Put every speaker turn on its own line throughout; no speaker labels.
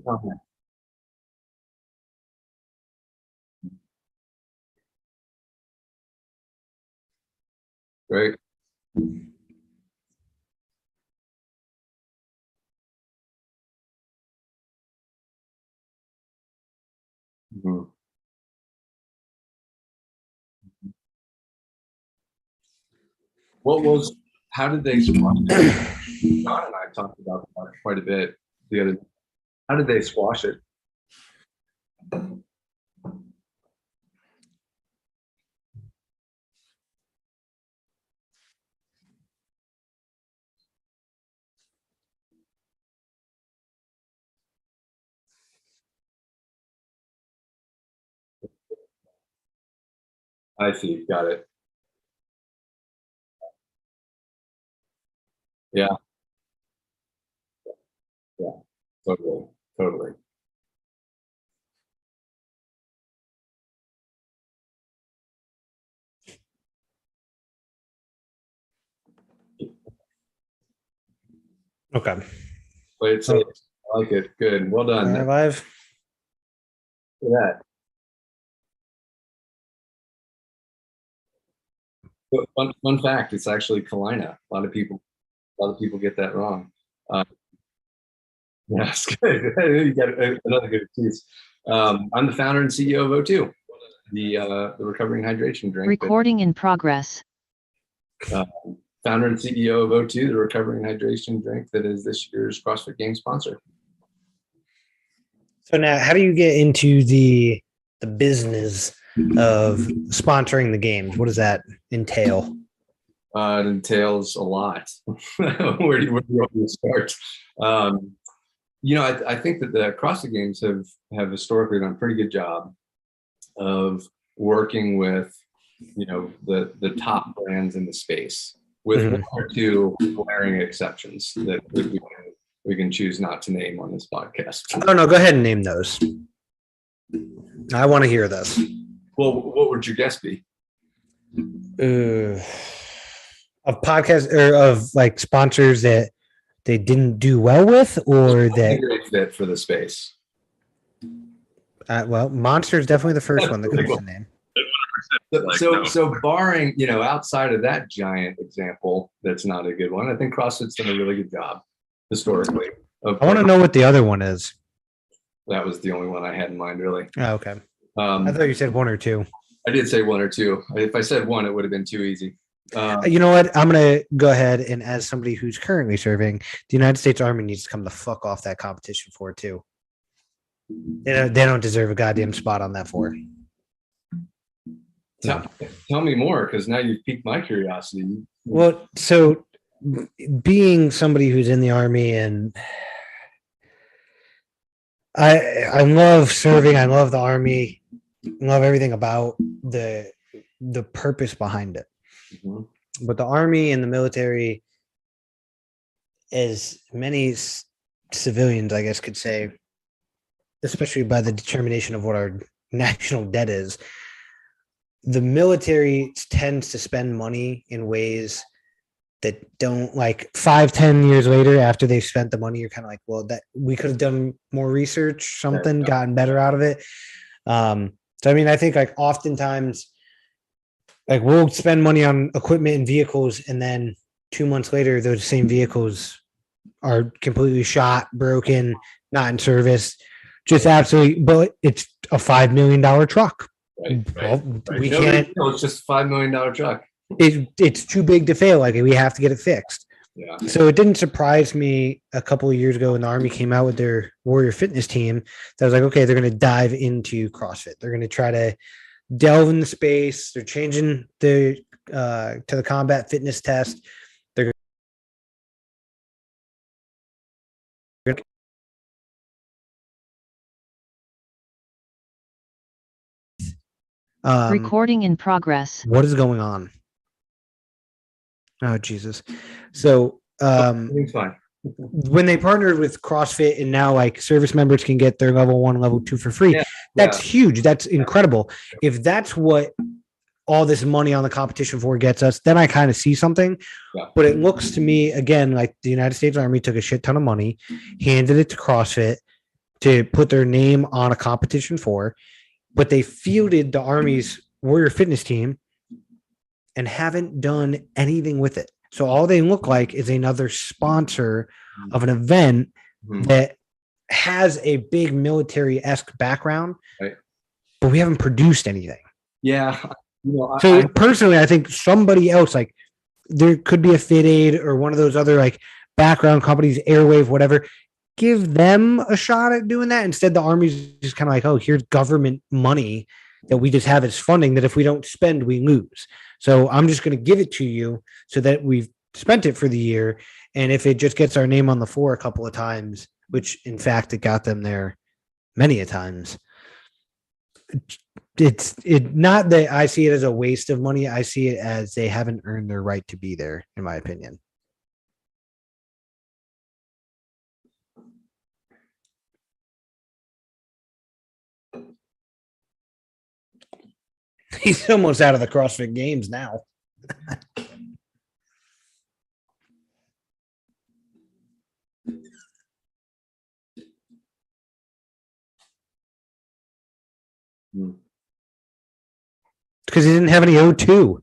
Okay. Great. Mhm. What was, how did they squash it? John and I talked about that quite a bit the other, how did they squash it? I see. Got it. Yeah. Yeah. Totally. Totally.
Okay.
Play it safe. I like it. Good. Well done.
All right, live.
For that. But fun fact, it's actually Colina. A lot of people get that wrong. Uh, yes, good. You got another good piece. I'm the founder and CEO of O2, the recovering hydration drink.
Recording in progress.
Founder and CEO of O2, the recovering hydration drink that is this year's CrossFit Games sponsor.
So now, how do you get into the business of sponsoring the games? What does that entail?
It entails a lot. Where do you start? I think that the CrossFit Games have historically done a pretty good job of working with, the top brands in the space, with one or two glaring exceptions that we can choose not to name on this podcast.
Oh no, go ahead and name those. I want to hear this.
Well, what would your guess be?
Of podcasts or of like sponsors that they didn't do well with, or that
great fit for the space.
Well, Monster is definitely the first one that comes to name.
So barring, outside of that giant example, that's not a good one. I think CrossFit's done a really good job historically.
I want to know what the other one is.
That was the only one I had in mind, really.
Oh, okay. I thought you said one or two.
I did say one or two. If I said one, it would have been too easy.
You know what? I'm going to go ahead, and as somebody who's currently serving, the United States Army needs to come the fuck off that competition for it too. They don't deserve a goddamn spot on that for.
Tell me more, because now you've piqued my curiosity.
Well, so being somebody who's in the Army, and I love serving, I love the Army, love everything about the purpose behind it. Mm-hmm. But the Army and the military, as many civilians, I guess, could say, especially by the determination of what our national debt is, the military tends to spend money in ways that don't, like 5-10 years later after they've spent the money, you're kind of like, well, that we could have done more research, something, gotten better out of it. So I mean, I think like oftentimes, like we'll spend money on equipment and vehicles, and then 2 months later, those same vehicles are completely shot, broken, not in service, just absolutely. But it's a $5 million truck.
Right.
Well, we can't.
It's just a $5 million truck.
It's too big to fail. Like, we have to get it fixed.
Yeah.
So it didn't surprise me a couple of years ago when the Army came out with their Warrior Fitness team. That was like, okay, they're going to dive into CrossFit. They're going to try to delve in the space. They're changing the to the combat fitness test. They're
Recording in progress.
What is going on? Oh, Jesus. So
It's fine.
when they partnered with CrossFit, and now like service members can get their level 1, level 2 for free. That's huge. That's incredible. If that's what all this money on the competition for gets us, then I kind of see something. But it looks to me, again, like the United States Army took a shit ton of money, handed it to CrossFit, to put their name on a competition for, but they fielded the Army's Warrior Fitness team and haven't done anything with it. So all they look like is another sponsor of an event that has a big military-esque background,
right,
but we haven't produced anything.
Yeah.
So personally, I think somebody else, like there could be a Fit Aid or one of those other like background companies, Airwave, whatever, give them a shot at doing that. Instead, the Army's just kind of like, oh, here's government money that we just have as funding that if we don't spend, we lose. So I'm just going to give it to you so that we've spent it for the year. And if it just gets our name on the floor a couple of times, which in fact it got them there many a times, it's not that I see it as a waste of money. I see it as they haven't earned their right to be there, in my opinion. He's almost out of the CrossFit Games now. Because he didn't have any O2.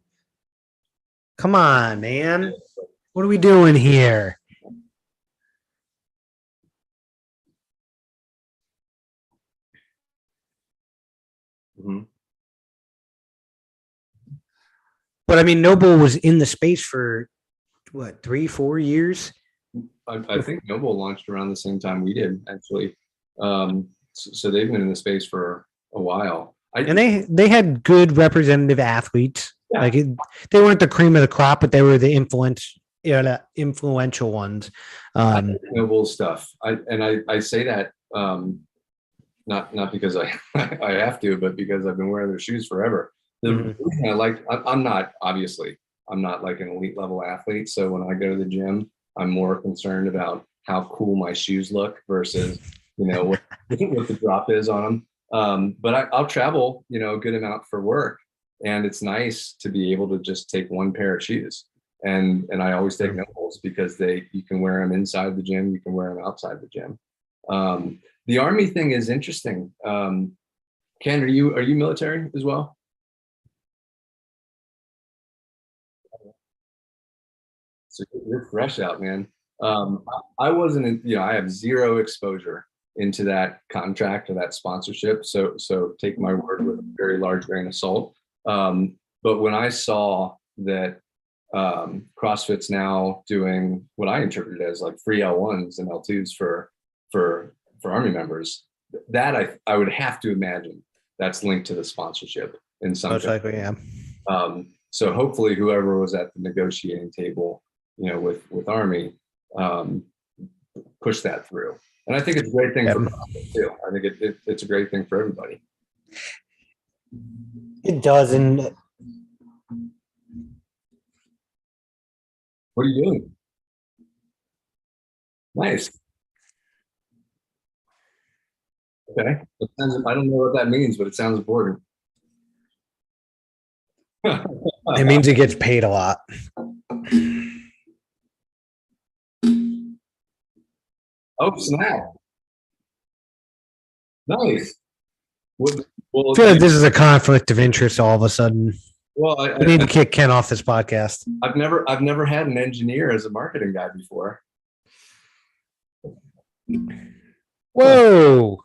Come on, man. What are we doing here? But I mean, Noble was in the space for what, 3-4 years?
I think Noble launched around the same time we did, actually. So they've been in the space for a while.
And they had good representative athletes. Yeah. Like they weren't the cream of the crop, but they were the influential ones.
Noble stuff. I say that not because I have to, but because I've been wearing their shoes forever. The reason I like, I'm not like an elite level athlete. So when I go to the gym, I'm more concerned about how cool my shoes look versus, what the drop is on them. But I'll travel, a good amount for work, and it's nice to be able to just take one pair of shoes. And I always take Nobles because you can wear them inside the gym, you can wear them outside the gym. The Army thing is interesting. Ken, are you military as well? So you're fresh out, man. I wasn't, I have zero exposure into that contract or that sponsorship. So take my word with a very large grain of salt. But when I saw that CrossFit's now doing what I interpreted as like free L1s and L2s for Army members, that I would have to imagine that's linked to the sponsorship in some way.
Most likely, yeah.
So hopefully whoever was at the negotiating table, with Army, push that through. And I think it's a great thing for CrossFit too. I think it's a great thing for everybody.
It does. And
what are you doing? Nice. Okay. I don't know what that means, but it sounds important.
It means it gets paid a lot.
Oh, snap. Nice.
I feel like this is a conflict of interest all of a sudden.
Well,
we need to kick Ken off this podcast.
I've never had an engineer as a marketing guy before.
Whoa.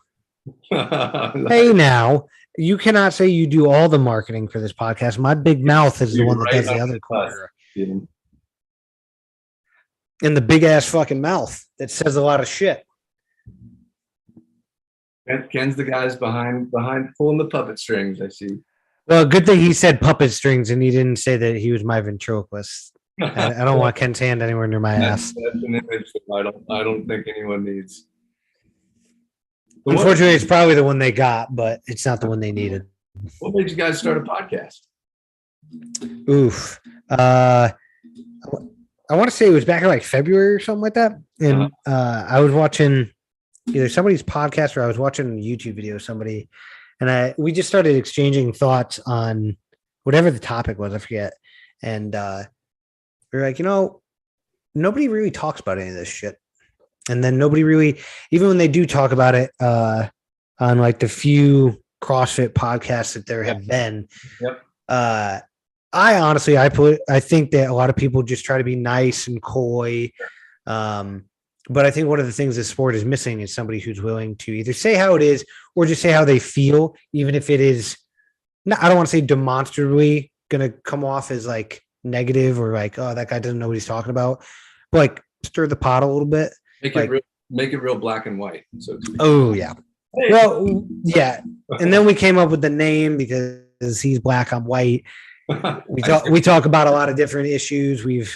Hey, now, you cannot say you do all the marketing for this podcast. My big mouth is the one that does the other quarter. And the big ass fucking mouth that says a lot of shit.
Ken's the guys behind pulling the puppet strings, I see.
Well, good thing he said puppet strings and he didn't say that he was my ventriloquist. I don't want Ken's hand anywhere near my ass.
That's an image that I don't think anyone needs.
Unfortunately, it's probably the one they got, but it's not the one they needed.
What made you guys start a podcast?
Oof. I want to say it was back in like February or something like that. And I was watching either somebody's podcast or I was watching a YouTube video of somebody. And we just started exchanging thoughts on whatever the topic was. I forget. And we were like, nobody really talks about any of this shit. And then nobody really, even when they do talk about it on like the few CrossFit podcasts that there have been,
Yep.
I think that a lot of people just try to be nice and coy. But I think one of the things this sport is missing is somebody who's willing to either say how it is or just say how they feel, even if it is not, I don't want to say demonstrably going to come off as like negative or like, oh, that guy doesn't know what he's talking about, but like stir the pot a little bit.
Make it real black and white. So
oh yeah. Well, yeah. And then we came up with the name because he's black, I'm white. We talk about a lot of different issues. We've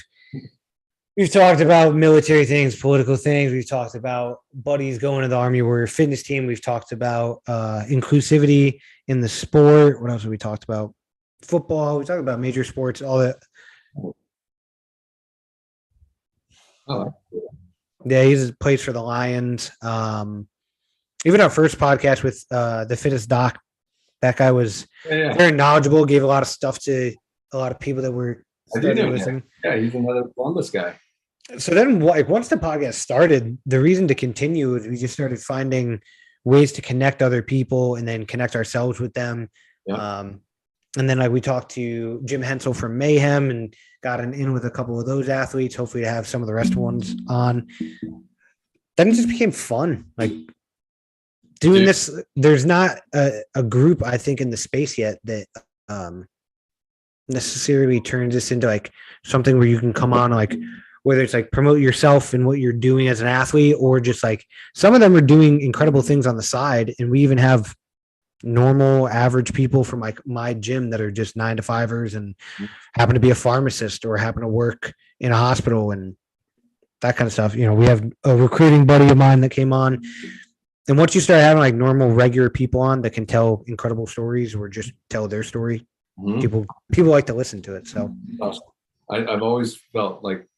talked about military things, political things. We've talked about buddies going to the Army Warrior Fitness Team. We've talked about inclusivity in the sport. What else have we talked about? Football. We talked about major sports, all that.
Oh.
Yeah, he's plays for the Lions. Even our first podcast with the Fittest Doc, that guy was very knowledgeable, gave a lot of stuff to a lot of people that were starting to listen.
Yeah, he's another Columbus guy.
So then once the podcast started, the reason to continue is we just started finding ways to connect other people and then connect ourselves with them. Yeah. And then like we talked to Jim Hensel from Mayhem and got in with a couple of those athletes, hopefully to have some of the rest ones on. Then it just became fun. Like doing this, there's not a group, I think, in the space yet that necessarily turns this into like something where you can come on, like whether it's like promote yourself and what you're doing as an athlete, or just like some of them are doing incredible things on the side. And we even have normal average people from like my gym that are just 9-to-5ers and happen to be a pharmacist or happen to work in a hospital and that kind of stuff. You know, we have a recruiting buddy of mine that came on. And once you start having like normal, regular people on that can tell incredible stories or just tell their story, people like to listen to it. So
I've always felt like,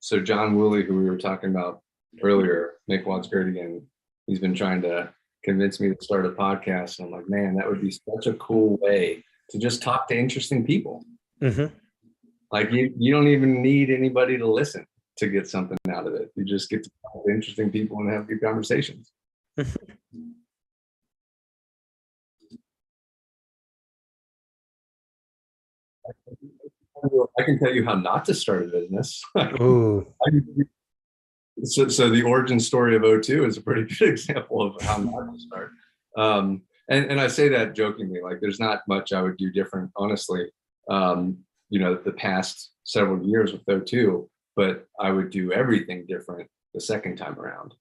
so John Woolley, who we were talking about earlier, Make Watts Great Again, he's been trying to convince me to start a podcast. And I'm like, man, that would be such a cool way to just talk to interesting people. Mm-hmm. Like you don't even need anybody to listen to get something out of it. You just get to talk to interesting people and have good conversations. I can tell you how not to start a business. Ooh. So the origin story of O2 is a pretty good example of how not to start. And I say that jokingly, like there's not much I would do different, honestly. The past several years with O2, but I would do everything different the second time around.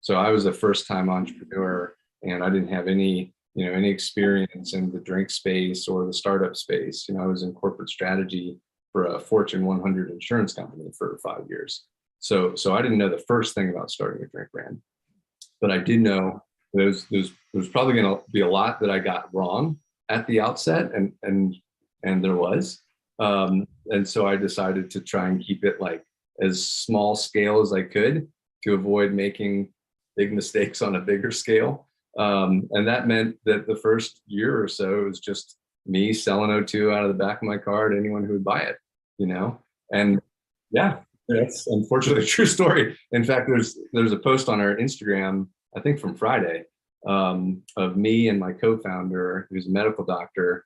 So I was a first-time entrepreneur, and I didn't have any experience in the drink space or the startup space. I was in corporate strategy for a Fortune 100 insurance company for 5 years. So I didn't know the first thing about starting a drink brand, but I did know there's probably going to be a lot that I got wrong at the outset, and there was, and so I decided to try and keep it like as small scale as I could to avoid making big mistakes on a bigger scale. And that meant that the first year or so, it was just me selling O2 out of the back of my car to anyone who would buy it, and yeah, that's unfortunately a true story. In fact, there's a post on our Instagram, I think from Friday, of me and my co-founder, who's a medical doctor,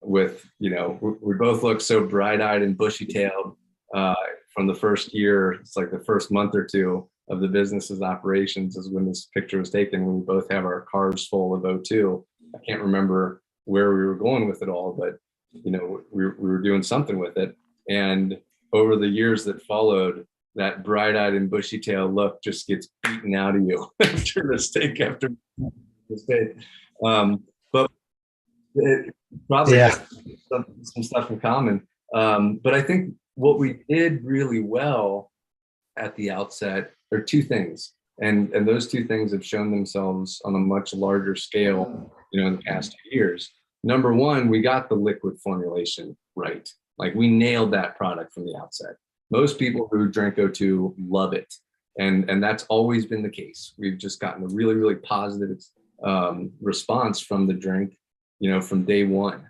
with, we both look so bright-eyed and bushy-tailed from the first year. It's like the first month or two of the business's operations is when this picture was taken, when we both have our cars full of O2. I can't remember where we were going with it all, but we were doing something with it. And over the years that followed, that bright-eyed and bushy-tailed look just gets beaten out of you after mistake after mistake. But it probably has some stuff in common. But I think what we did really well at the outset are two things, and those two things have shown themselves on a much larger scale, in the past 2 years. Number one, we got the liquid formulation right. Like we nailed that product from the outset. Most people who drink O2 love it, and that's always been the case. We've just gotten a really, really positive response from the drink, from day one.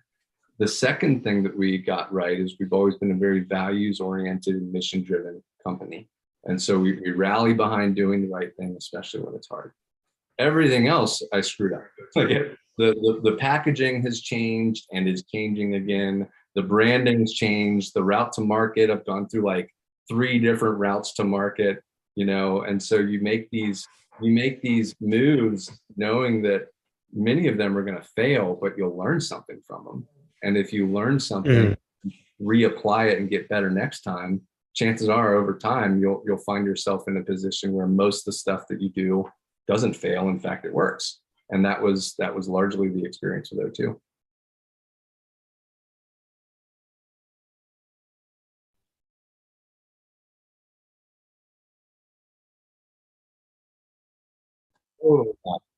The second thing that we got right is we've always been a very values-oriented and mission-driven company. And so we rally behind doing the right thing, especially when it's hard. Everything else I screwed up. Like the packaging has changed and is changing again. The branding's changed. The route to market, I've gone through like 3 different routes to market, and so you make these moves knowing that many of them are going to fail, but you'll learn something from them. And if you learn something, reapply it and get better next time, chances are over time you'll find yourself in a position where most of the stuff that you do doesn't fail. In fact, it works. And that was largely the experience with O2. Oh,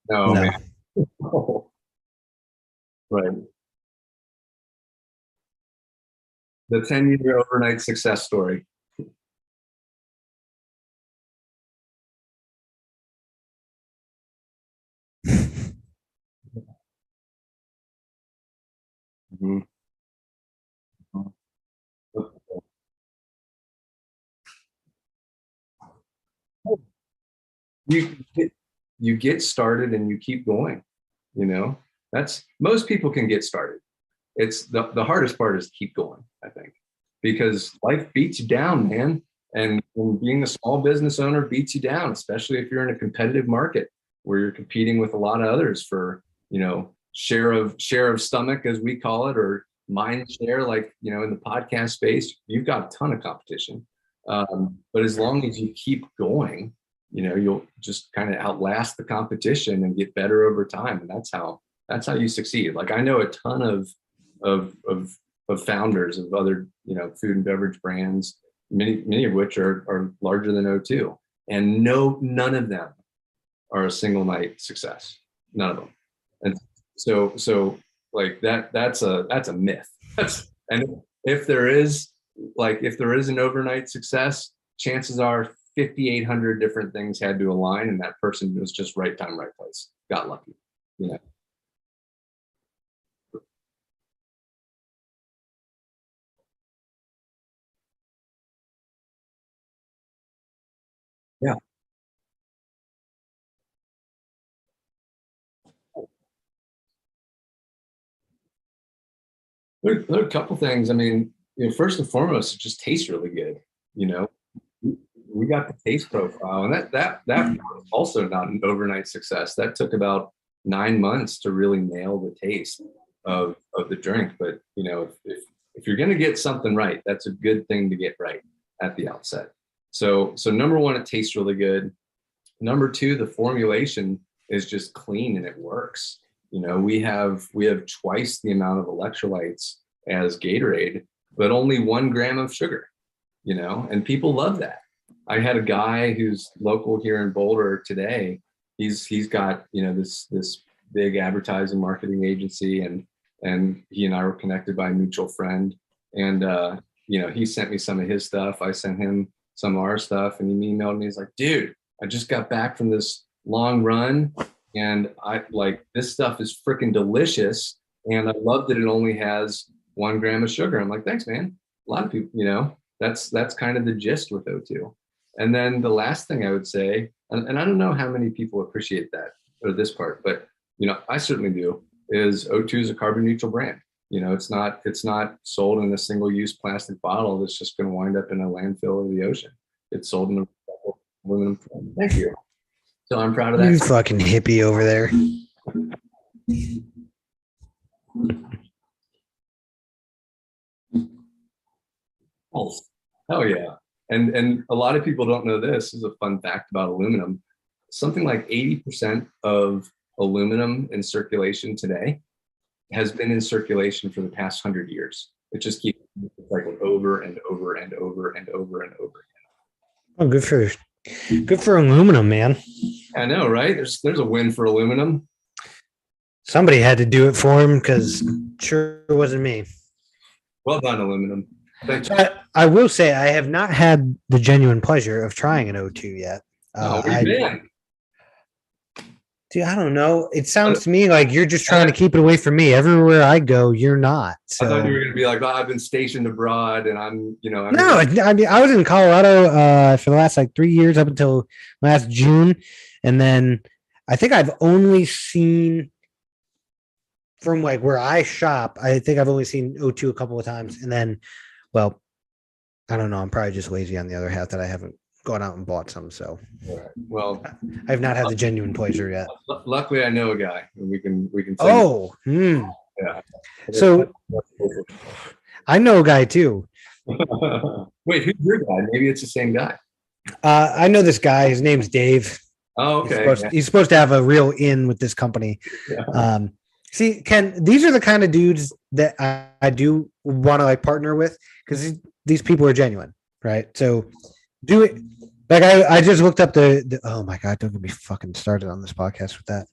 no, man. Right. The 10-year overnight success story. Mhm. You get started and you keep going. That's most people can get started. It's the hardest part is keep going, I think, because life beats you down, man. And being a small business owner beats you down, especially if you're in a competitive market where you're competing with a lot of others for, share of stomach, as we call it, or mind share, like, in the podcast space, you've got a ton of competition. But as long as you keep going, you'll just kind of outlast the competition and get better over time. And that's how you succeed. Like, I know a ton of founders of other, food and beverage brands, many of which are larger than O2, and none of them are a single night success. None of them. And so like that's a myth. And if there is an overnight success, chances are 5,800 different things had to align, and that person was just right time, right place. Got lucky. Yeah. There are a couple things. I mean, first and foremost, it just tastes really good. You know, we got the taste profile, and that was also not an overnight success. That took about 9 months to really nail the taste of the drink. But if you're going to get something right, that's a good thing to get right at the outset. So number one, it tastes really good. Number two, the formulation is just clean and it works. We have twice the amount of electrolytes as Gatorade, but only 1 gram of sugar. And people love that. I had a guy who's local here in Boulder today. He's got this big advertising marketing agency, and he and I were connected by a mutual friend. And he sent me some of his stuff. I sent him some of our stuff, and he emailed me. He's like, "Dude, I just got back from this long run, and I like this stuff is freaking delicious, and I love that it only has 1 gram of sugar." I'm like, "Thanks, man." A lot of people, that's kind of the gist with O2. And then the last thing I would say, and I don't know how many people appreciate that or this part, but I certainly do, is O2 is a carbon neutral brand. It's not sold in a single-use plastic bottle that's just going to wind up in a landfill or the ocean. It's sold in a aluminum foil. Thank you. So I'm proud of that.
You fucking hippie over there.
Oh yeah. And a lot of people don't know this. This is a fun fact about aluminum. Something like 80% of aluminum in circulation today has been in circulation for the past 100 years. It just keeps cycling over and over and over and over and over again.
Oh, good for aluminum, man.
I know, right? There's a win for aluminum.
Somebody had to do it for him, because sure it wasn't me.
Well done, aluminum. Thank you.
I will say I have not had the genuine pleasure of trying an O2 yet.
Where you been?
Dude, I don't know. It sounds to me like you're just trying to keep it away from me. Everywhere I go, you're not.
I thought you were
So
going to be like, I've been stationed abroad and I'm,
no, I mean I was in Colorado for the last like 3 years up until last June, and then I think I've only seen from like where I shop. I think I've only seen O2 a couple of times, and then, well, I don't know. I'm probably just lazy on the other half that I haven't gone out and bought some. So
well,
I've not had the genuine pleasure yet.
luckily I know a guy and we can say,
Oh,
yeah.
So I know a guy too.
Wait, who's your guy? Maybe it's the same guy.
I know this guy. His name's Dave.
Oh, okay.
He's supposed to have a real in with this company.
Yeah.
See, Ken, these are the kind of dudes that I do want to like partner with because these people are genuine, right? So do it. Like I just looked up the oh my God, don't get me fucking started on this podcast with that.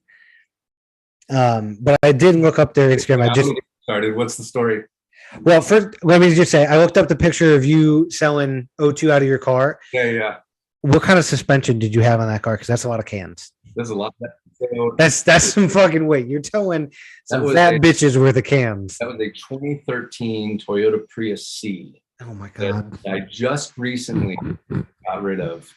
But I did look up their Instagram. I just
started. What's the story?
Well, first, let me just say, I looked up the picture of you selling O2 out of your car.
Yeah.
What kind of suspension did you have on that car? Because that's a lot of cans.
There's a lot.
That's some fucking weight. You're towing some fat bitches worth of cans.
That was a 2013 Toyota Prius C.
Oh my God.
I just recently got rid of.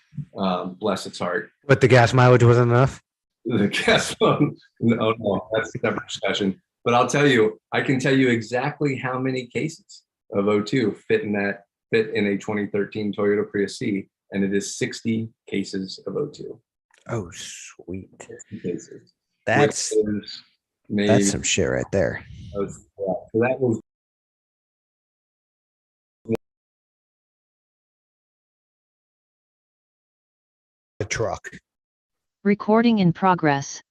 Bless its heart.
But the gas mileage wasn't enough?
The gas phone. No, that's a separate discussion. But I'll tell you, I can tell you exactly how many cases of O2 fit in a 2013 Toyota Prius C, and it is 60 cases of O2.
Oh, sweet.
60 cases.
That's some shit right there.
So that was
a truck.
Recording in progress.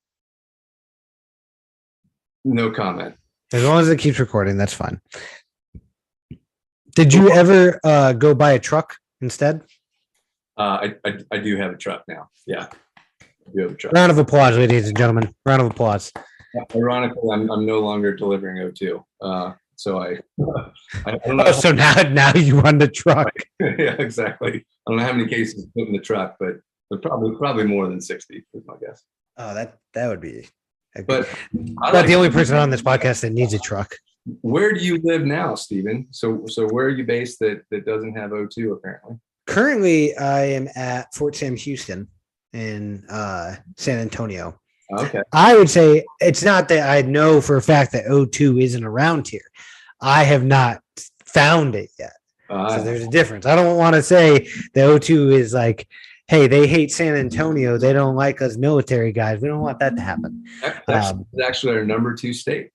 no comment.
As long as it keeps recording, that's fine. Did you ever go buy a truck instead?
I do have a truck now. Yeah, I do have a truck.
Round of applause, ladies and gentlemen. Round of applause.
Ironically, I'm no longer delivering O2. So I don't know.
Oh, so now you run the truck.
Yeah, exactly. I don't know how many cases to put in the truck, but probably more than 60 is my guess.
Oh, that would be.
But
Not the only person on this podcast that needs a truck.
Where do you live now, Stephen? So where are you based that doesn't have O2 apparently?
Currently, I am at Fort Sam Houston in San Antonio.
Okay.
I would say it's not that I know for a fact that O2 isn't around here. I have not found it yet. So there's a difference. I don't want to say that O2 is like, hey, they hate San Antonio. They don't like us military guys. We don't want that to happen.
That's actually our number 2 state.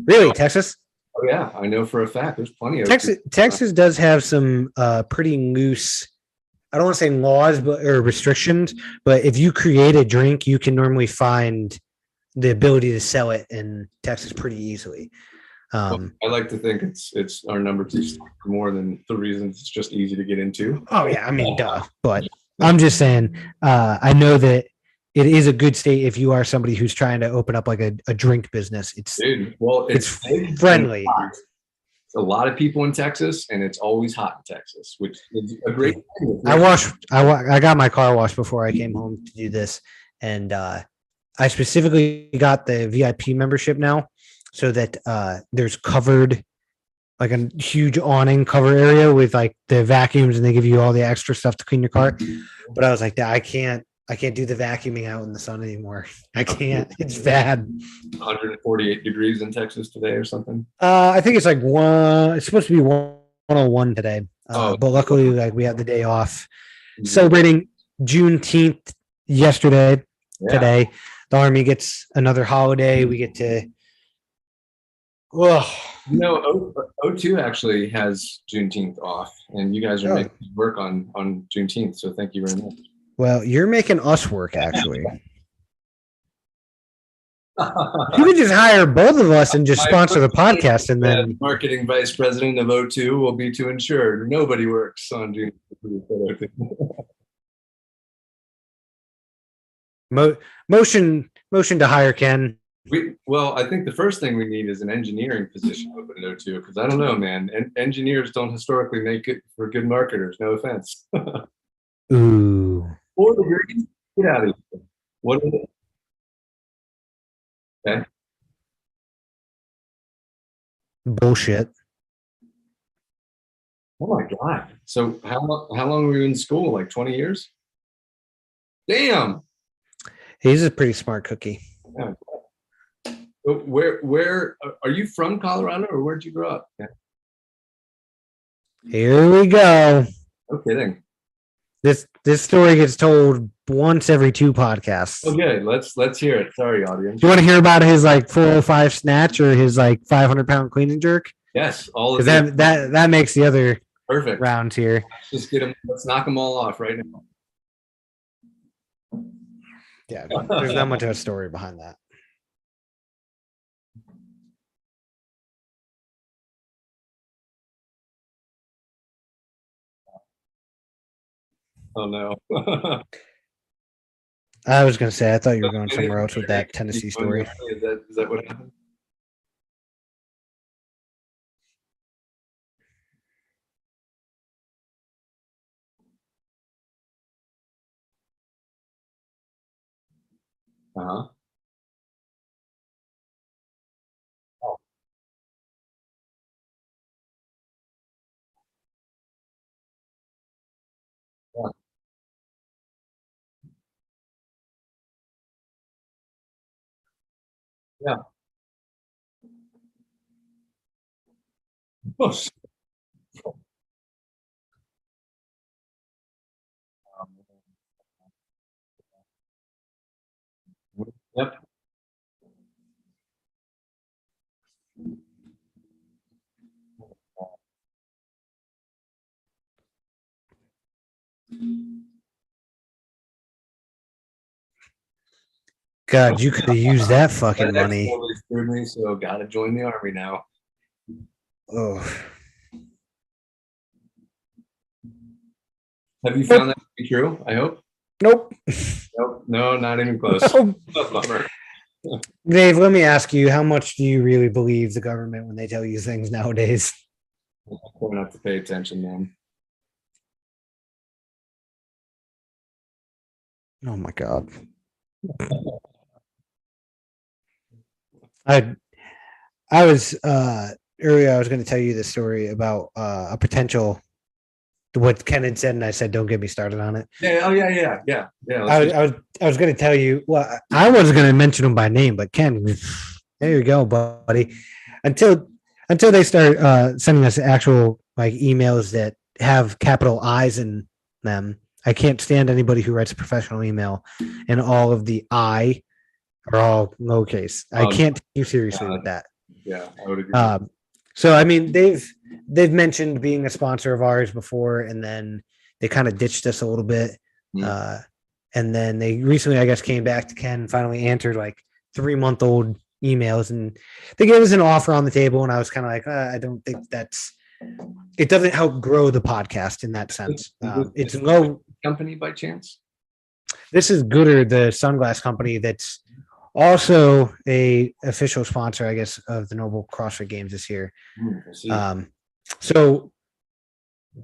Really, Texas?
Oh yeah, I know for a fact. There's plenty of
Texas does have some pretty loose, I don't want to say laws, or restrictions, but if you create a drink, you can normally find the ability to sell it in Texas pretty easily.
I like to think it's our number 2 state for more than the reasons it's just easy to get into.
Oh yeah, I mean, duh. But I'm just saying, I know that it is a good state if you are somebody who's trying to open up like a drink business. It's friendly.
It's a lot of people in Texas, and it's always hot in Texas, which is a great thing.
I got my car washed before I came home to do this, and I specifically got the VIP membership now, so that there's covered, like a huge awning cover area with like the vacuums, and they give you all the extra stuff to clean your car. But I was like, I can't do the vacuuming out in the sun anymore. I can't. It's bad.
148 degrees in Texas today or something.
I think it's like it's supposed to be 101 today. But luckily, like, we have the day off. Celebrating Juneteenth yesterday. Yeah. Today, the Army gets another holiday. We get to.
O2 actually has Juneteenth off, and you guys are making work on Juneteenth. So thank you very much.
Well, you're making us work, actually. You could just hire both of us and just sponsor the podcast, and then
marketing vice president of O2 will be to ensure nobody works on Juneteenth.
Motion to hire Ken.
Well, I think the first thing we need is an engineering position open at O2, because I don't know, man. Engineers don't historically make it for good marketers. No offense.
Ooh.
4 degrees. Get out of here. What is it? Okay.
Bullshit.
Oh my God. So how long were you in school? Like 20 years? Damn.
He's a pretty smart cookie.
Yeah. So where are you from, Colorado, or where'd you grow up? Yeah.
Here we go.
No kidding.
This story gets told once every 2 podcasts.
Okay, let's hear it. Sorry, audience.
Do you want to hear about his like 405 snatch or his like 500-pound clean and jerk?
Yes, all of
Because
it.
that makes the other
Perfect.
rounds here.
Just get them. Let's knock them all off right now.
Yeah, there's not much of a story behind that.
Oh no.
I was gonna say I thought you were going somewhere else with that Tennessee story.
Is that what happened? Uh-huh. Oh, yeah. Yeah. Oh, shit. Yep.
God, you could have used that fucking
That's
money.
totally screwed me, so gotta join the army now.
Oh,
Have you found that to be true? I hope.
nope.
Nope. No, not even close.
Nope.
Bummer.
Dave, let me ask you, how much do you really believe the government when they tell you things nowadays?
I'm gonna have to pay attention, man.
Oh my God. I I was earlier I was going to tell you this story about a potential what Ken had said, and I said, "Don't get me started on it."
Yeah. Oh yeah. Yeah. Yeah. Yeah.
I was going to tell you. Well, I was going to mention him by name, but Ken, there you go, buddy. Until they start sending us actual like emails that have capital I's in them, I can't stand anybody who writes a professional email and all of the I are all lowercase. I can't take you seriously with that.
Yeah, I would agree.
So I mean, they've mentioned being a sponsor of ours before, and then they kind of ditched us a little bit. And then they recently, I guess, came back to Ken and finally answered like 3-month-old emails, and they gave us an offer on the table. And I was kind of like, I don't think it doesn't help grow the podcast in that sense. It's low
company by chance.
This is Gooder, the sunglass company that's also a official sponsor, I guess, of the Noble CrossFit Games this year. So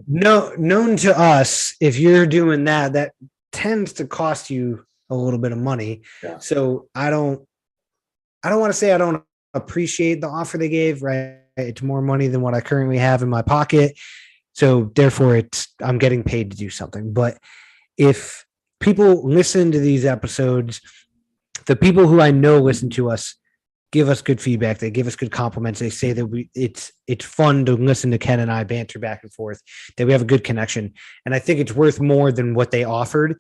known to us, if you're doing that, that tends to cost you a little bit of money.
Yeah.
So I don't want to say I don't appreciate the offer they gave, right? It's more money than what I currently have in my pocket. So therefore I'm getting paid to do something. But if people listen to these episodes, the people who I know listen to us give us good feedback. They give us good compliments. They say that it's fun to listen to Ken and I banter back and forth, that we have a good connection. And I think it's worth more than what they offered.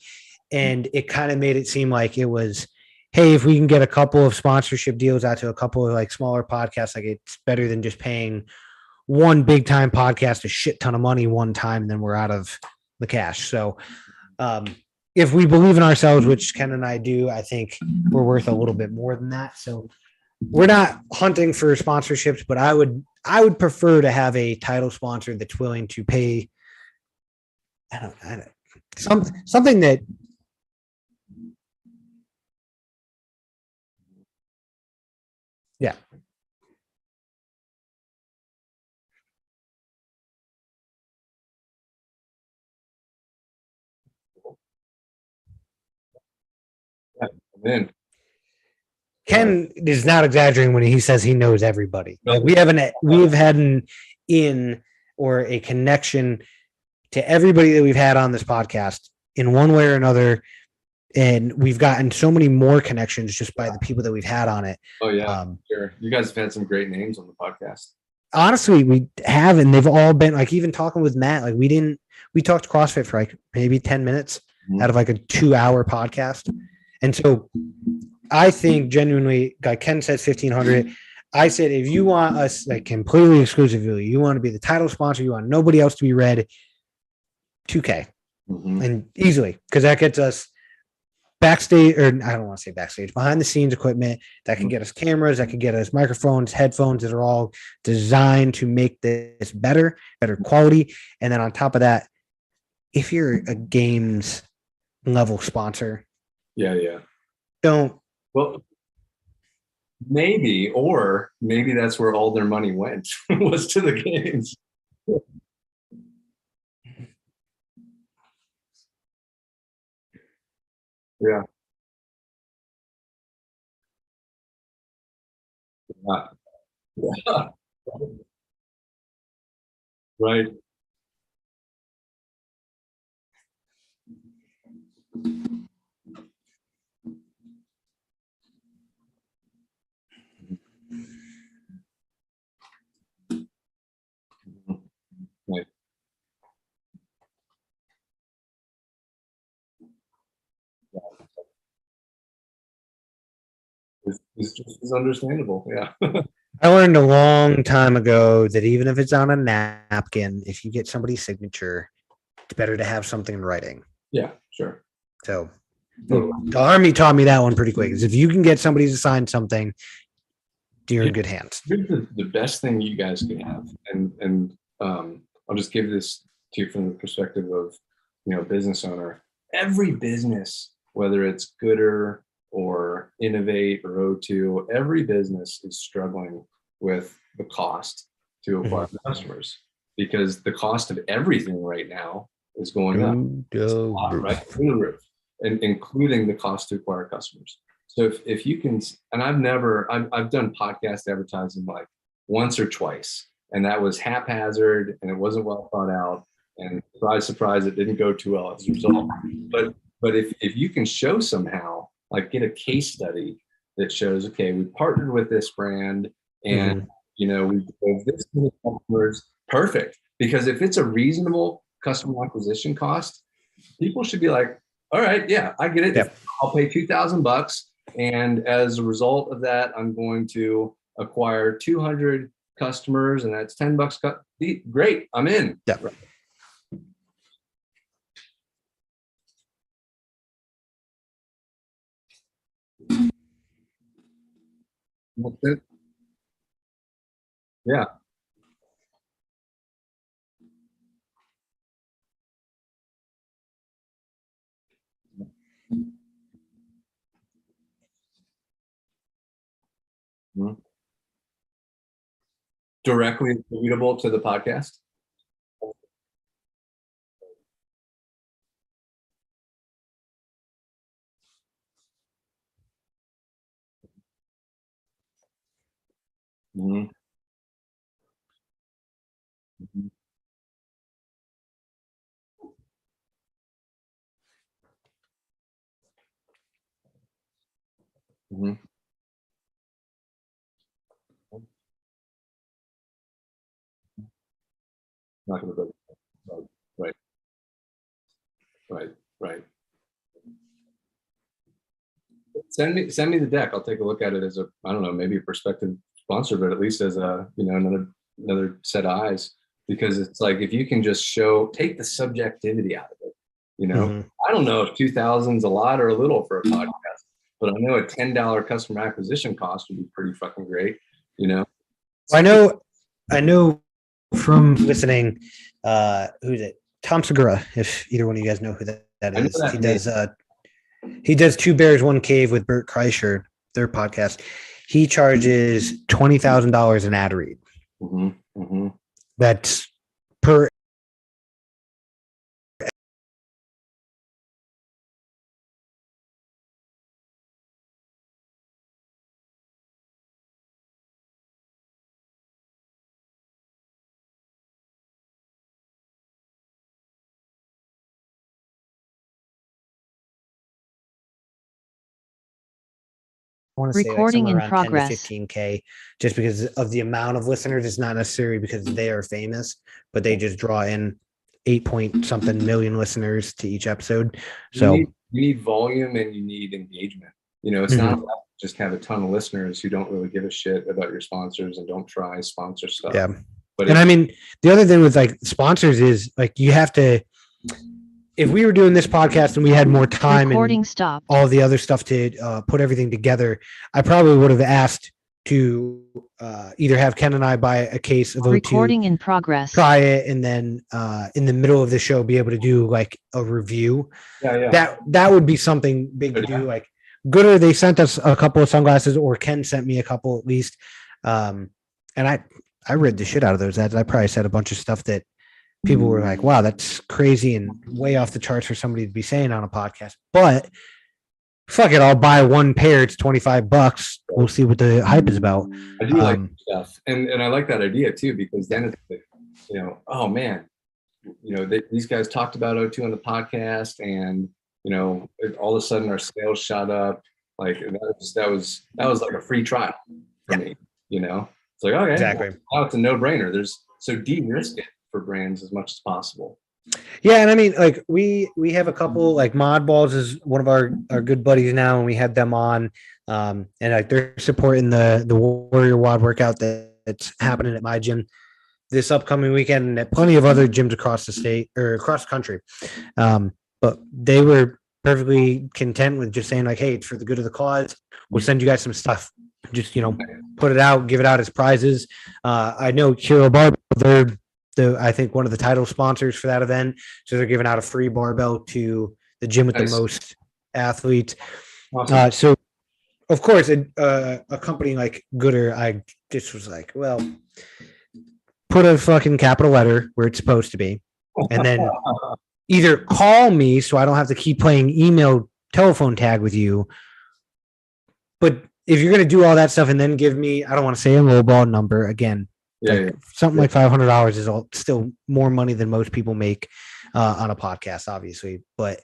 And it kind of made it seem like it was, hey, if we can get a couple of sponsorship deals out to a couple of like smaller podcasts, like it's better than just paying one big time podcast a shit ton of money one time, and then we're out of the cash. So if we believe in ourselves, which Ken and I do, I think we're worth a little bit more than that. So we're not hunting for sponsorships, but I would prefer to have a title sponsor that's willing to pay. I don't something that. Yeah.
I'm in.
Ken is not exaggerating when he says he knows everybody.
No.
Like we've had an in or a connection to everybody that we've had on this podcast in one way or another. And we've gotten so many more connections just by the people that we've had on it.
Oh yeah, sure. You guys have had some great names on the podcast.
Honestly, we have, and they've all been like, even talking with Matt, like we talked CrossFit for like maybe 10 minutes out of like a 2-hour podcast. And so I think genuinely, like Ken said, 1,500. I said, if you want us like completely exclusively, you want to be the title sponsor, you want nobody else to be read, $2K and easily, because that gets us backstage, or I don't want to say backstage, behind the scenes equipment that can get us cameras, that can get us microphones, headphones that are all designed to make this better quality. And then on top of that, if you're a games level sponsor, don't.
Well, maybe that's where all their money went was to the games. Yeah. Yeah. Right. Right. It's just as understandable. Yeah.
I learned a long time ago that even if it's on a napkin, if you get somebody's signature, it's better to have something in writing.
Yeah, sure.
So the Army taught me that one pretty quick. Is if you can get somebody to sign something, you're in good hands.
Here's the best thing you guys can have, and I'll just give this to you from the perspective of business owner. Every business, whether it's Gooder or Innovate or O2, every business is struggling with the cost to acquire customers, because the cost of everything right now is going up. It's a lot, right? Through the roof, and including the cost to acquire customers. So if you can, and I've done podcast advertising like once or twice, and that was haphazard and it wasn't well thought out, and surprise, it didn't go too well as a result. But if you can show somehow, like get a case study that shows, okay, we partnered with this brand and we drove this many customers, perfect. Because if it's a reasonable customer acquisition cost, people should be like, all right, yeah, I get it.
Yep.
I'll pay $2,000, and as a result of that, I'm going to acquire 200 customers, and that's $10. Great, I'm in.
Yeah.
Yeah. Mm-hmm. Directly attributable to the podcast. Mm-hmm. Mm-hmm. Mm-hmm. Not going to go. Right. Send me the deck. I'll take a look at it as a, I don't know, maybe a prospective sponsor, but at least as a, another set of eyes, because it's like, if you can just take the subjectivity out of it, I don't know if 2,000 is a lot or a little for a podcast, but I know a $10 customer acquisition cost would be pretty fucking great.
I know from listening, who's it? Tom Segura, if either one of you guys know who that is. He does Two Bears, One Cave with Bert Kreischer, their podcast. He charges $20,000 an ad read. That's per want to say like
Recording
somewhere
in
around 10 to
progress.
15K, just because of the amount of listeners. It's not necessarily because they are famous, but they just draw in 8 point something million listeners to each episode. So
you need volume and you need engagement. You know, it's not enough to just have a ton of listeners who don't really give a shit about your sponsors and don't try sponsor stuff.
yeah.
But
And I mean, the other thing with like sponsors is like you have to, if we were doing this podcast and we had more time
Recording
and
stopped.
all the other stuff to put everything together, I probably would have asked to either have Ken and I buy a case of O2,
Recording in progress.
try it, and then in the middle of the show be able to do like a review. That would be something big to do. Like Gooder, they sent us a couple of sunglasses, or Ken sent me a couple at least. And I read the shit out of those ads. I probably said a bunch of stuff that people were like, wow, that's crazy and way off the charts for somebody to be saying on a podcast. But fuck it, I'll buy one pair. It's $25. We'll see what the hype is about.
I do like stuff. And I like that idea too, because then it's like, you know, oh man, you know, these guys talked about O2 on the podcast, and, you know, all of a sudden our sales shot up. Like that was like a free trial for me, you know? It's like, okay,
exactly.
Now it's a no-brainer. So de-risk it for brands as much as possible.
Yeah, and I mean, like we have a couple, like Modballs is one of our good buddies now, and we had them on, and like they're supporting the Warrior WOD workout that's happening at my gym this upcoming weekend, and at plenty of other gyms across the state or across the country. But they were perfectly content with just saying like, hey, it's for the good of the cause. We'll send you guys some stuff. Just, you know, put it out, give it out as prizes. I know Hero Bar, they're I think one of the title sponsors for that event. So they're giving out a free barbell to the gym with the most athletes.
Awesome.
So of course, a company like Gooder, I just was like, well, put a fucking capital letter where it's supposed to be, and then either call me so I don't have to keep playing email telephone tag with you. But if you're going to do all that stuff and then give me, I don't want to say a lowball number again. Something like $500 is still more money than most people make on a podcast, obviously. But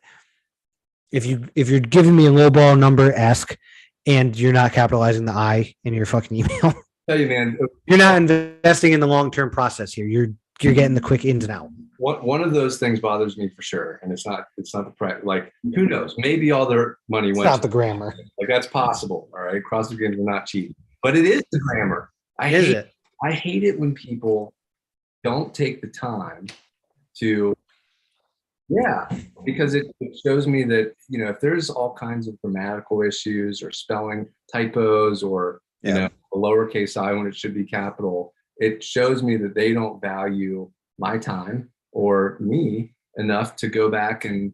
if you're giving me a lowball number, ask, and you're not capitalizing the I in your fucking email.
Tell you, man,
you're not investing in the long-term process here. You're getting the quick ins and out.
One of those things bothers me for sure, and it's not the price. Like, who knows? Maybe all their money went.
It's not the grammar.
Like, that's possible. All right, CrossFit games are not cheap, but it is the grammar. I hate it when people don't take the time to, because it shows me that, you know, if there's all kinds of grammatical issues or spelling typos or you know, a lowercase I when it should be capital, it shows me that they don't value my time or me enough to go back and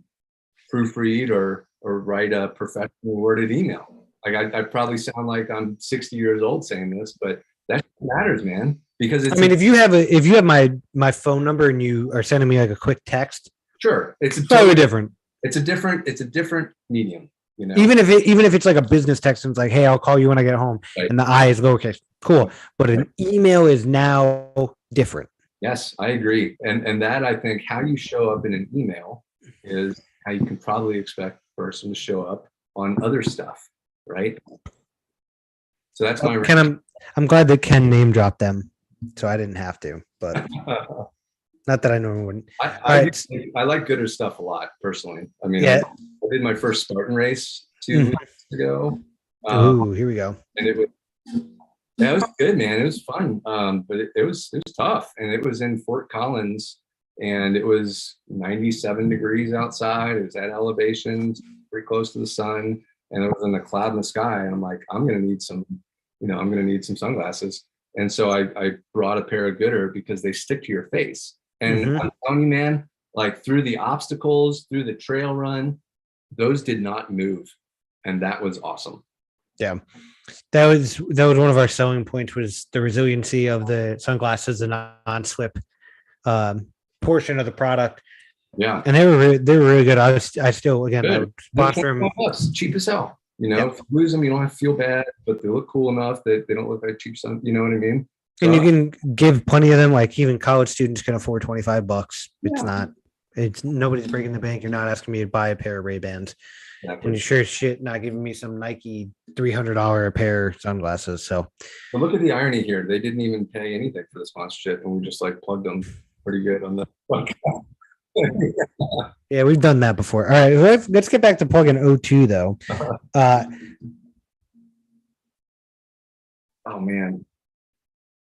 proofread or write a professionally worded email. Like I probably sound like I'm 60 years old saying this, but that matters, man. Because it's,
I mean, if you have my phone number and you are sending me like a quick text,
sure, it's
totally different.
It's a different medium. You know,
even if it's like a business text and it's like, hey, I'll call you when I get home,
right,
and the I is lowercase, cool. But an email is now different.
Yes, I agree. And that, I think, how you show up in an email is how you can probably expect the person to show up on other stuff, right? So that's my
Ken, I'm glad that Ken name dropped them, so I didn't have to, but not that I normally wouldn't.
I like Gooder stuff a lot, personally. I mean, I did my first Spartan race 2 weeks ago.
Here we go.
And it was good, man. It was fun. But it was tough. And it was in Fort Collins, and it was 97 degrees outside. It was at elevations, pretty close to the sun, and it was in the cloud in the sky. And I'm like, I'm gonna need some sunglasses. And so I brought a pair of Gooder because they stick to your face. And I'm telling you, man, like through the obstacles, through the trail run, those did not move. And that was awesome.
Yeah. That was one of our selling points, was the resiliency of the sunglasses, and non-slip portion of the product.
Yeah.
And they were really good. I still, again, I would sponsor them.
Cheap as hell. You know, if you lose them, you don't have to feel bad, but they look cool enough that they don't look like cheap stuff. You know what I mean?
And you can give plenty of them. Like even college students can afford $25. It's nobody's breaking the bank. You're not asking me to buy a pair of Ray-Bans.
Exactly.
And sure as shit not giving me some Nike $300 a pair sunglasses. So
But look at the irony here. They didn't even pay anything for the sponsorship, and we just like plugged them pretty good on the podcast.
yeah, we've done that before. All right, let's get back to plugging O2 though.
Oh man,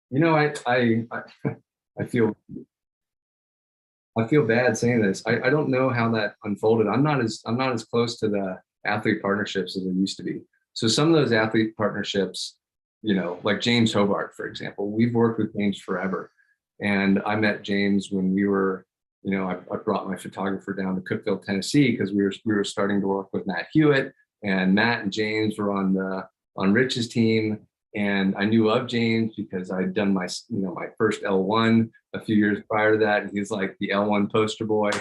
you know, I feel bad saying this. I don't know how that unfolded. I'm not as close to the athlete partnerships as I used to be. So some of those athlete partnerships, you know, like James Hobart, for example, we've worked with James forever. And I met James when we were, you know, I brought my photographer down to Cookeville, Tennessee, because we were starting to work with Matt Hewitt, and Matt and James were on Rich's team. And I knew of James because I'd done my first L1 a few years prior to that. And he's like the L1 poster boy.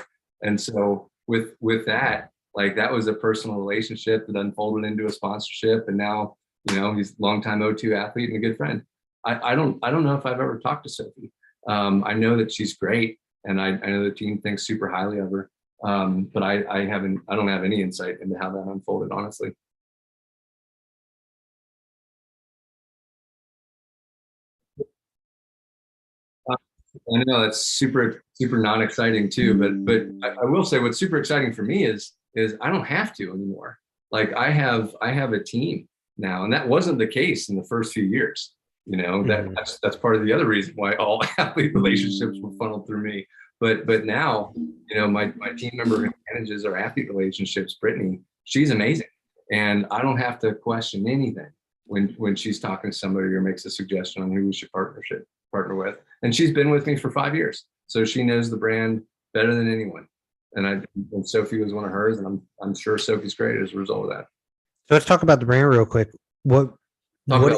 And so with that, like that was a personal relationship that unfolded into a sponsorship. And now, you know, he's a longtime O2 athlete and a good friend. I don't know if I've ever talked to Sophie. I know that she's great, and I know the team thinks super highly of her. But I don't have any insight into how that unfolded, honestly. I know that's super not exciting too, but I will say what's super exciting for me is I don't have to anymore. Like I have a team now, and that wasn't the case in the first few years. You know, that's part of the other reason why all athlete relationships were funneled through me. But now, you know, my team member who manages our athlete relationships, Brittany, she's amazing, and I don't have to question anything when she's talking to somebody or makes a suggestion on who we should partner with. And she's been with me for 5 years, so she knows the brand better than anyone. And Sophie was one of hers, and I'm sure Sophie's great as a result of that.
So let's talk about the brand real quick. What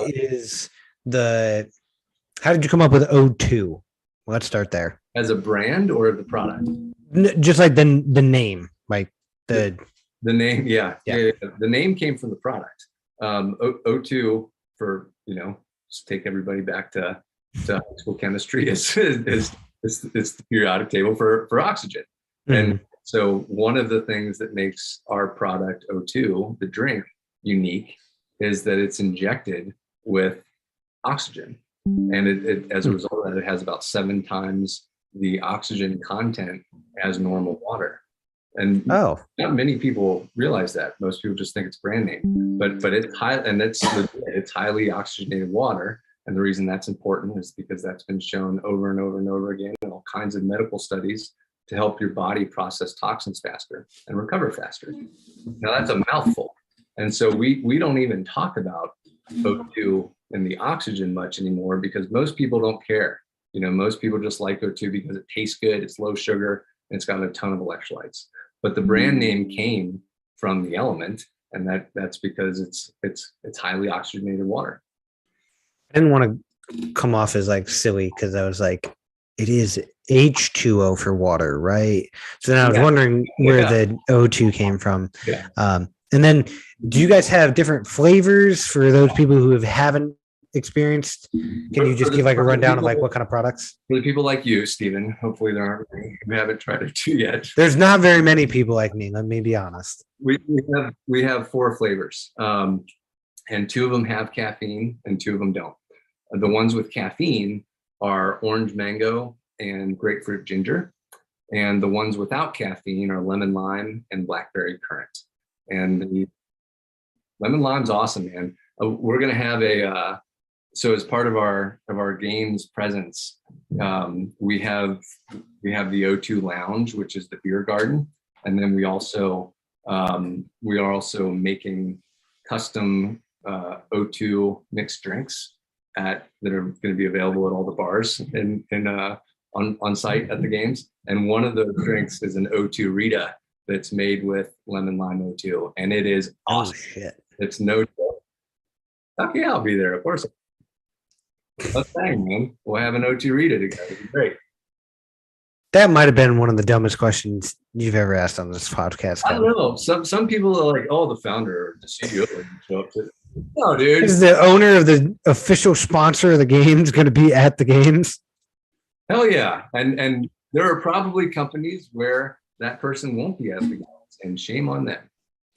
is how did you come up with O2? Let's start there.
As a brand or the product?
Just like the name, like the
name. Yeah. The name came from the product. O2, for, you know, just take everybody back to high school chemistry, is the periodic table for oxygen. Mm-hmm. And so one of the things that makes our product O2, the drink, unique is that it's injected with oxygen. And it as a result of that, it has about 7 times the oxygen content as normal water. And not many people realize that. Most people just think it's brand name, but it's high, and it's highly oxygenated water. And the reason that's important is because that's been shown over and over and over again in all kinds of medical studies to help your body process toxins faster and recover faster. Now that's a mouthful. And so we don't even talk about O2 and the oxygen much anymore, because most people don't care. You know, most people just like O2 because it tastes good, it's low sugar, and it's got a ton of electrolytes. But the brand name came from the element, and that's because it's highly oxygenated water.
I didn't want to come off as like silly, because I was like, it is H2O for water, right? So then I was wondering where the O2 came from.
Yeah.
And then, do you guys have different flavors for those people who haven't experienced? Can you just give like a rundown of like what kind of products?
For the people like you, Stephen, hopefully there aren't many who haven't tried it too yet.
There's not very many people like me. Let me be honest.
We have 4 flavors, and 2 of them have caffeine, and 2 of them don't. The ones with caffeine are orange mango and grapefruit ginger, and the ones without caffeine are lemon lime and blackberry currant. And the lemon lime's awesome, man. We're gonna have so as part of our games presence, we have the O2 Lounge, which is the beer garden, and then we are also making custom O2 mixed drinks that are going to be available at all the bars on site at the games. And one of those drinks is an O2 Rita that's made with lemon lime O2, and it is awesome.
Oh, shit.
It's no joke. Okay, I'll be there, of course. Let's hang, man. We'll have an O2 Rita together. It'd be great.
That might have been one of the dumbest questions you've ever asked on this podcast.
I don't know. Some people are like, "Oh, the founder or the CEO would show up to." No, dude.
Is the owner of the official sponsor of the games going to be at the games?
Hell yeah! And there are probably companies where that person won't be at the games, and shame on them.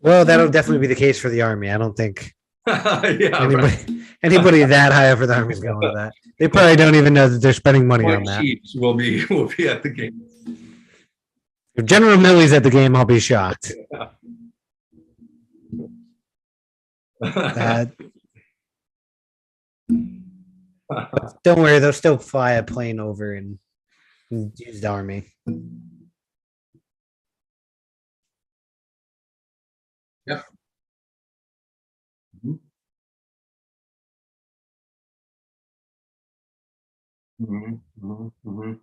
Well, that'll definitely be the case for the Army. I don't think
Yeah,
anybody
right.
anybody that high up for the Army is going to that. They probably don't even know that they're spending money on
Point
that.
Chiefs will be at the game.
If General Milley's at the game, I'll be shocked. Uh, don't worry, they'll still fly a plane over and use the Army.
Yep. Mhm, mhm, mhm.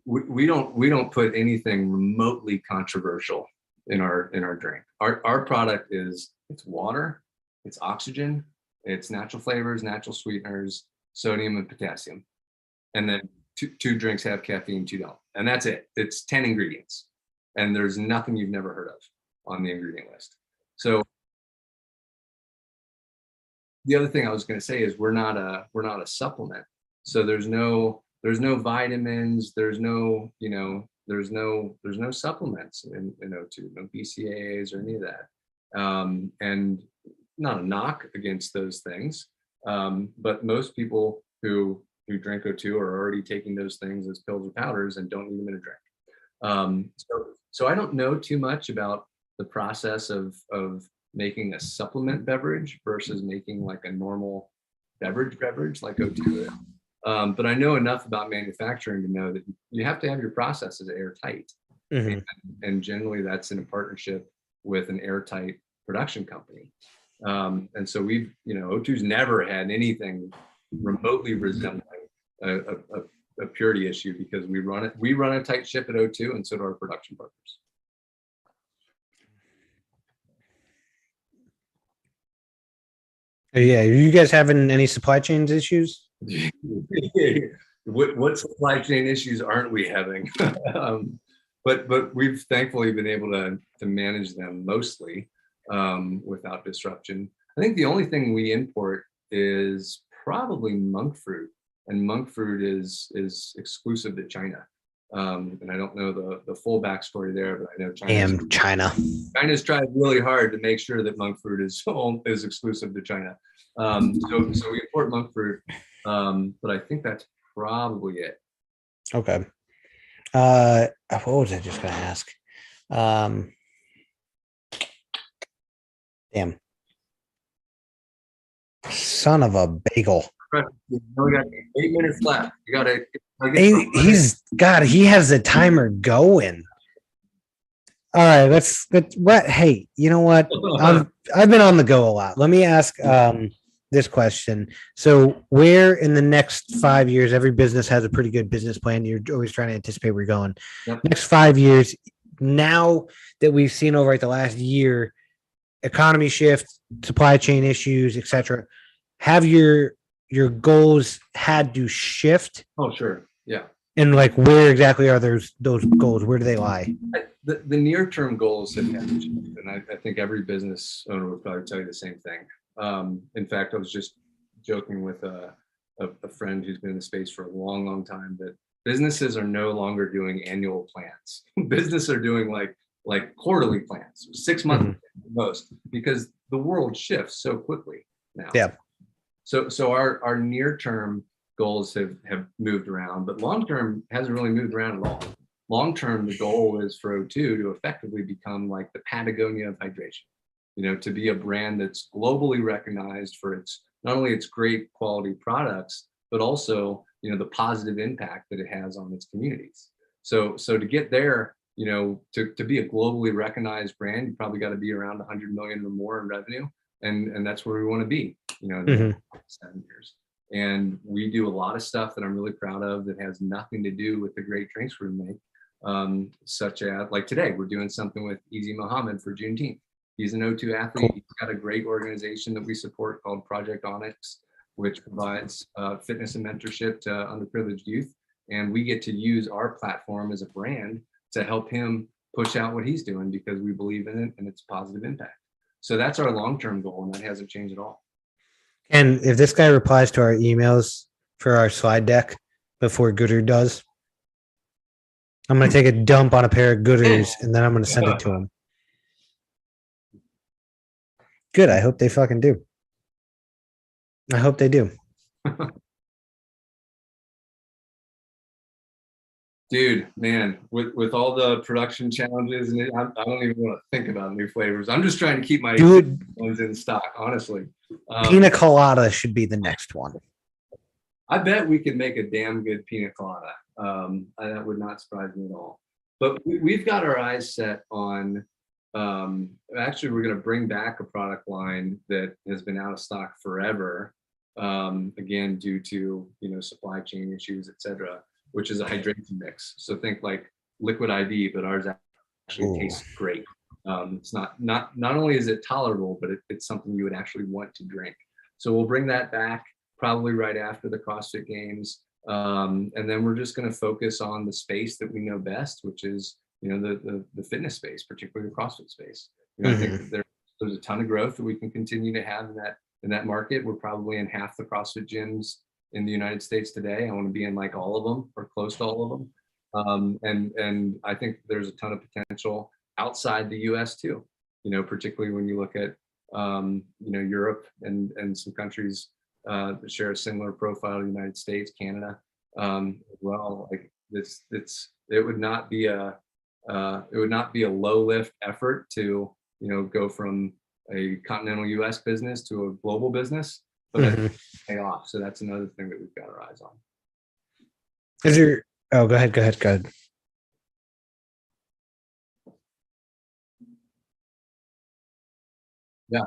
We don't put anything remotely controversial in our drink. Our product is, it's water, it's oxygen, it's natural flavors, natural sweeteners, sodium and potassium, and then two drinks have caffeine, two don't, and that's it. It's 10 ingredients, and there's nothing you've never heard of on the ingredient list. So the other thing I was going to say is we're not a supplement. So there's no vitamins, there's no supplements in O2, no BCAAs or any of that. And not a knock against those things, but most people who drink O2 are already taking those things as pills or powders and don't need them in a drink. So I don't know too much about the process of making a supplement beverage versus making like a normal beverage like O2 is. But I know enough about manufacturing to know that you have to have your processes airtight.
Mhm.
And generally that's in a partnership with an airtight production company. And so O2's never had anything remotely resembling a purity issue, because we run a tight ship at O2, and so do our production partners.
Yeah, are you guys having any supply chains issues?
What supply chain issues aren't we having? But we've thankfully been able to manage them mostly without disruption. I think the only thing we import is probably monk fruit, and monk fruit is exclusive to China. And I don't know the full backstory there, but I know China's tried really hard to make sure that monk fruit is exclusive to China. So we import monk fruit, but I think that's probably it.
Okay. What was I just gonna ask? Damn. Son of a bagel.
We only got 8 minutes left. You gotta.
He has the timer going. All right, let's what hey, you know what? I've been on the go a lot. Let me ask this question. So where in the next 5 years, every business has a pretty good business plan. You're always trying to anticipate where you're going.
Yep.
Next 5 years, now that we've seen over the last year, economy shift, supply chain issues, etc. Have your goals had to shift?
Oh, sure. Yeah.
And like, where exactly are those goals? Where do they lie?
The near-term goals have changed, and I think every business owner would probably tell you the same thing. In fact, I was just joking with a friend who's been in the space for a long time that businesses are no longer doing annual plans. Businesses are doing like quarterly plans, 6 months most, because the world shifts so quickly now.
Yeah.
So our near-term goals have moved around, but long-term hasn't really moved around at all. Long-term, the goal is for O2 to effectively become like the Patagonia of hydration, to be a brand that's globally recognized for its, not only its great quality products, but also, the positive impact that it has on its communities. So to get there, to be a globally recognized brand, you probably got to be around 100 million or more in revenue. And that's where we want to be, in the next 7 years. And we do a lot of stuff that I'm really proud of that has nothing to do with the great drinks we make, such as like today, we're doing something with Easy Muhammad for Juneteenth. He's an O2 athlete. Cool. He's got a great organization that we support called Project Onyx, which provides fitness and mentorship to underprivileged youth. And we get to use our platform as a brand to help him push out what he's doing, because we believe in it and its positive impact. So that's our long-term goal, and that hasn't changed at all.
And if this guy replies to our emails for our slide deck before Gooder does, I'm going to take a dump on a pair of Gooders and then I'm going to send it to them. Good. I hope they fucking do. I hope they do.
Dude, man, with all the production challenges, and I don't even want to think about new flavors. I'm just trying to keep my ones in stock, honestly.
Pina colada should be the next one.
I bet we could make a damn good pina colada. That would not surprise me at all. But we've got our eyes set on, actually, we're going to bring back a product line that has been out of stock forever, again, due to, supply chain issues, et cetera, which is a hydration mix. So think like liquid IV, but ours actually tastes great. It's not only is it tolerable, but it's something you would actually want to drink. So we'll bring that back probably right after the CrossFit Games. And then we're just going to focus on the space that we know best, which is, the fitness space, particularly the CrossFit space. I think there's a ton of growth that we can continue to have in that market. We're probably in half the CrossFit gyms in the United States today. I want to be in like all of them or close to all of them. And I think there's a ton of potential outside the US too, particularly when you look at, Europe and some countries that share a similar profile to the United States, Canada, as well. Like it would not be a low lift effort to, go from a continental US business to a global business, but pay off. So that's another thing that we've got our eyes on.
Go ahead.
Yeah.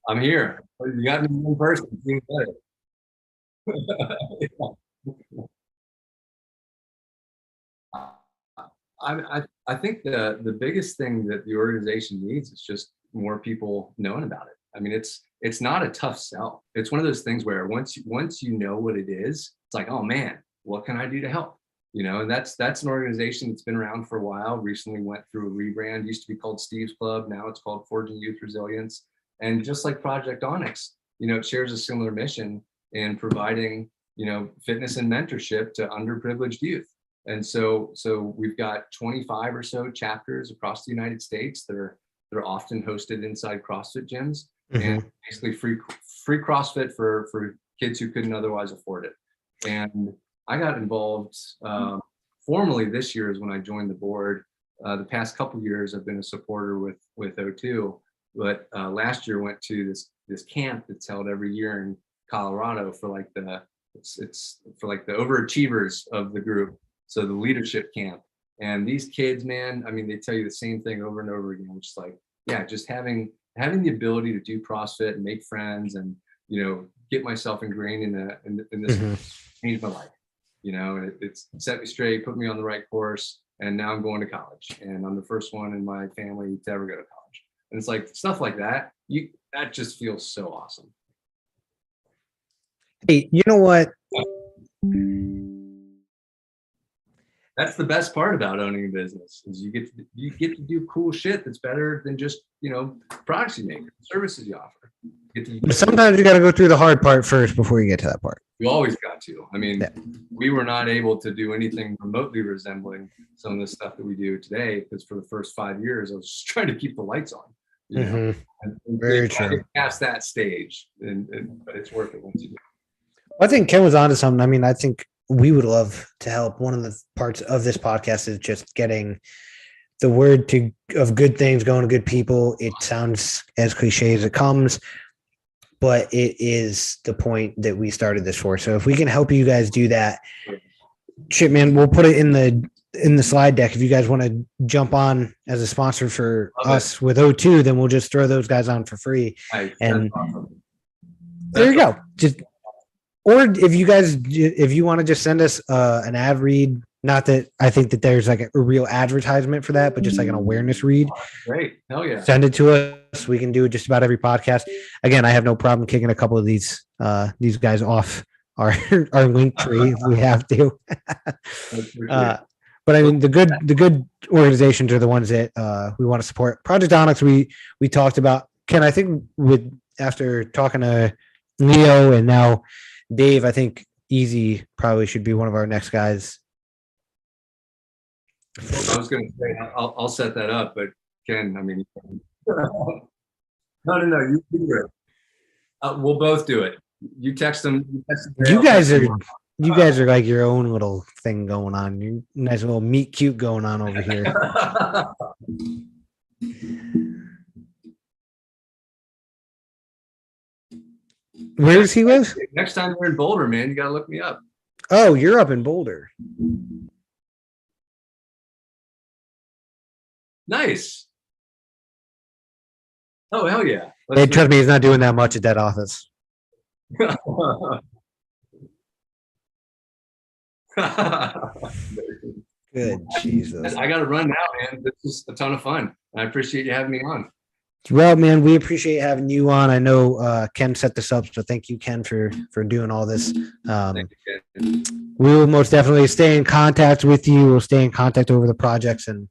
I'm here. You got me in person. I think the biggest thing that the organization needs is just more people knowing about it. I mean, it's not a tough sell. It's one of those things where once you know what it is, it's like, oh man, what can I do to help? And that's an organization that's been around for a while. Recently went through a rebrand. Used to be called Steve's Club. Now it's called Forging Youth Resilience. And just like Project Onyx, it shares a similar mission in providing, fitness and mentorship to underprivileged youth. And so we've got 25 or so chapters across the United States that are often hosted inside CrossFit gyms, and basically free CrossFit for kids who couldn't otherwise afford it. And I got involved formally this year is when I joined the board. The past couple of years I've been a supporter with O2, but last year went to this camp that's held every year in Colorado for like it's for like the overachievers of the group. So the leadership camp. And these kids, man, I mean, they tell you the same thing over and over again, which is like, yeah, just having the ability to do CrossFit and make friends and, get myself ingrained in this changed my life. It's set me straight, put me on the right course, and now I'm going to college. And I'm the first one in my family to ever go to college. And it's like stuff like that. That just feels so awesome.
Hey, you know what?
That's the best part about owning a business is you get to do cool shit that's better than just, products you make, services you offer.
But sometimes you got to go through the hard part first before you get to that part.
You always got to. I mean, we were not able to do anything remotely resembling some of the stuff that we do today because for the first 5 years, I was just trying to keep the lights on. And
very true.
Past that stage, but it's worth it once you do.
I think Ken was onto something. I mean, I think we would love to help. One of the parts of this podcast is just getting the word of good things going to good people. It sounds as cliche as it comes, but it is the point that we started this for. So if we can help you guys do that, shit, man, we'll put it in the slide deck. If you guys want to jump on as a sponsor for us with O2, then we'll just throw those guys on for free. And awesome. There you go. Or if you want to just send us an ad read, not that I think that there's like a real advertisement for that, but just like an awareness read.
Great. Hell yeah.
Send it to us. We can do it just about every podcast. Again, I have no problem kicking a couple of these guys off our link tree if we have to. But I mean, the good organizations are the ones that we want to support. Project Onyx, we talked about. Ken, I think after talking to Leo and now Dave, I think Easy probably should be one of our next guys.
I was going to say I'll set that up, but Ken, I mean, no, you do it. We'll both do it. You text them.
You guys are like your own little thing going on. You nice little meet cute going on over here. Where does he live?
Next time we're in Boulder, man, you got to look me up.
Oh, you're up in Boulder.
Nice. Oh, hell yeah.
Hey, trust me, he's not doing that much at that office. Good Jesus.
I got to run now, man. This was a ton of fun. I appreciate you having me on.
Well, man, we appreciate having you on. I know Ken set this up, so thank you, Ken, for doing all this.
Thank you, Ken.
We will most definitely stay in contact with you. We'll stay in contact over the projects and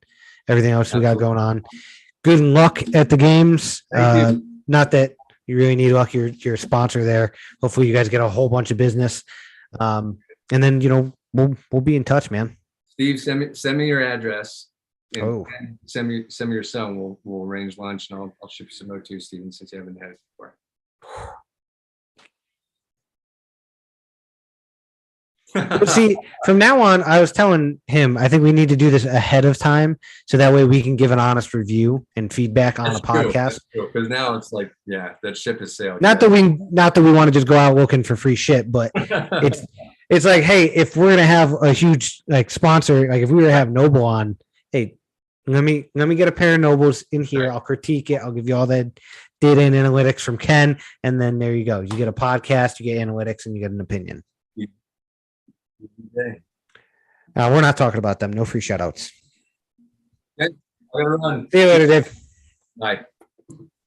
everything else we got going on. Good luck at the games. Not that you really need luck. You're a sponsor there. Hopefully, you guys get a whole bunch of business. And then we'll be in touch, man.
Steve, send me your address.
Oh.
And send me your son. We'll arrange lunch, and I'll ship you some O2, Steven, since you haven't had it before.
But see, from now on, I was telling him, I think we need to do this ahead of time, so that way we can give an honest review and feedback on the podcast.
Because now it's like, yeah, that ship has sailed.
Not that we want to just go out looking for free shit, but it's like, hey, if we're gonna have a huge sponsor, like if we were to have Noble on, hey, let me get a pair of Nobles in here. I'll critique it. I'll give you all the data and analytics from Ken, and then there you go. You get a podcast, you get analytics, and you get an opinion. We're not talking about them. No free shout outs.
Okay.
See you later, Dave.
Bye.